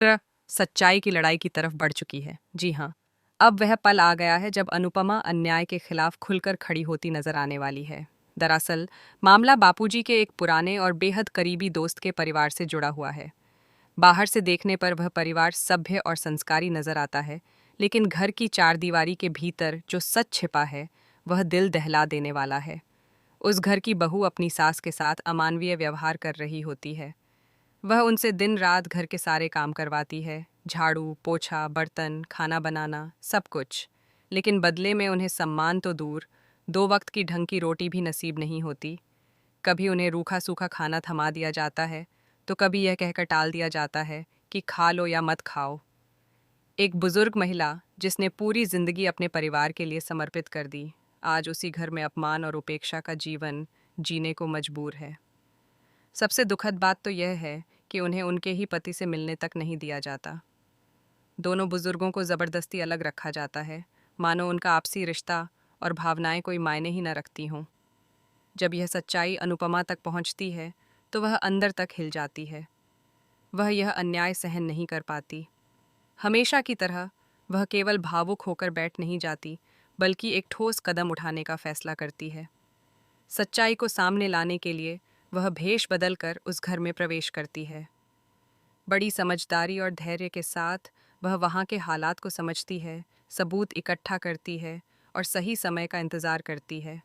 सच्चाई की लड़ाई की तरफ बढ़ चुकी है। जी हाँ, अब वह पल आ गया है जब अनुपमा अन्याय के खिलाफ खुलकर खड़ी होती नजर आने वाली है। दरअसल मामला बापूजी के एक पुराने और बेहद करीबी दोस्त के परिवार से जुड़ा हुआ है। बाहर से देखने पर वह परिवार सभ्य और संस्कारी नजर आता है, लेकिन घर की चारदीवारी के भीतर जो सच छिपा है वह दिल दहला देने वाला है। उस घर की बहू अपनी सास के साथ अमानवीय व्यवहार कर रही होती है। वह उनसे दिन रात घर के सारे काम करवाती है, झाड़ू पोछा बर्तन खाना बनाना सब कुछ। लेकिन बदले में उन्हें सम्मान तो दूर, दो वक्त की ढंग की रोटी भी नसीब नहीं होती। कभी उन्हें रूखा सूखा खाना थमा दिया जाता है, तो कभी यह कहकर टाल दिया जाता है कि खा लो या मत खाओ। एक बुजुर्ग महिला जिसने पूरी जिंदगी अपने परिवार के लिए समर्पित कर दी, आज उसी घर में अपमान और उपेक्षा का जीवन जीने को मजबूर है। सबसे दुखद बात तो यह है कि उन्हें उनके ही पति से मिलने तक नहीं दिया जाता। दोनों बुजुर्गों को ज़बरदस्ती अलग रखा जाता है, मानो उनका आपसी रिश्ता और भावनाएं कोई मायने ही न रखती हों। जब यह सच्चाई अनुपमा तक पहुंचती है तो वह अंदर तक हिल जाती है। वह यह अन्याय सहन नहीं कर पाती। हमेशा की तरह वह केवल भावुक होकर बैठ नहीं जाती, बल्कि एक ठोस कदम उठाने का फैसला करती है। सच्चाई को सामने लाने के लिए वह भेष बदलकर उस घर में प्रवेश करती है। बड़ी समझदारी और धैर्य के साथ वह वहाँ के हालात को समझती है, सबूत इकट्ठा करती है और सही समय का इंतज़ार करती है।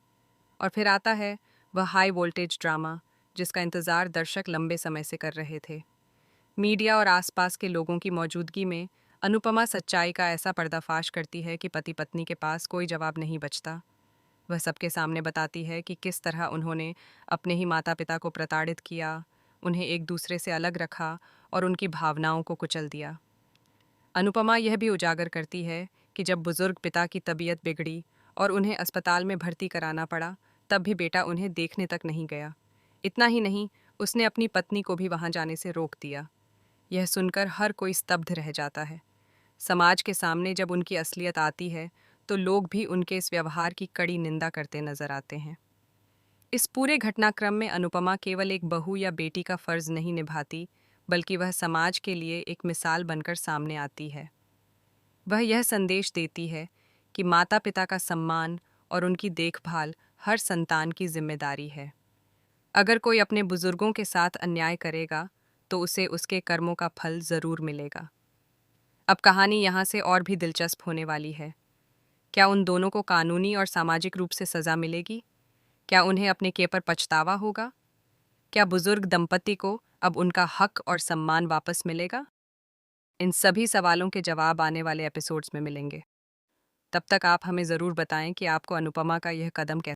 और फिर आता है वह हाई वोल्टेज ड्रामा, जिसका इंतज़ार दर्शक लंबे समय से कर रहे थे। मीडिया और आसपास के लोगों की मौजूदगी में अनुपमा सच्चाई का ऐसा पर्दाफाश करती है कि पति पत्नी के पास कोई जवाब नहीं बचता। वह सबके सामने बताती है कि किस तरह उन्होंने अपने ही माता पिता को प्रताड़ित किया, उन्हें एक दूसरे से अलग रखा और उनकी भावनाओं को कुचल दिया। अनुपमा यह भी उजागर करती है कि जब बुजुर्ग पिता की तबीयत बिगड़ी और उन्हें अस्पताल में भर्ती कराना पड़ा, तब भी बेटा उन्हें देखने तक नहीं गया। इतना ही नहीं, उसने अपनी पत्नी को भी वहां जाने से रोक दिया। यह सुनकर हर कोई स्तब्ध रह जाता है। समाज के सामने जब उनकी असलियत आती है तो लोग भी उनके इस व्यवहार की कड़ी निंदा करते नजर आते हैं। इस पूरे घटनाक्रम में अनुपमा केवल एक बहू या बेटी का फर्ज नहीं निभाती, बल्कि वह समाज के लिए एक मिसाल बनकर सामने आती है। वह यह संदेश देती है कि माता पिता का सम्मान और उनकी देखभाल हर संतान की जिम्मेदारी है। अगर कोई अपने बुजुर्गों के साथ अन्याय करेगा तो उसे उसके कर्मों का फल जरूर मिलेगा। अब कहानी यहाँ से और भी दिलचस्प होने वाली है। क्या उन दोनों को कानूनी और सामाजिक रूप से सजा मिलेगी? क्या उन्हें अपने किए पर पछतावा होगा? क्या बुजुर्ग दंपति को अब उनका हक और सम्मान वापस मिलेगा? इन सभी सवालों के जवाब आने वाले एपिसोड्स में मिलेंगे। तब तक आप हमें ज़रूर बताएं कि आपको अनुपमा का यह कदम कैसा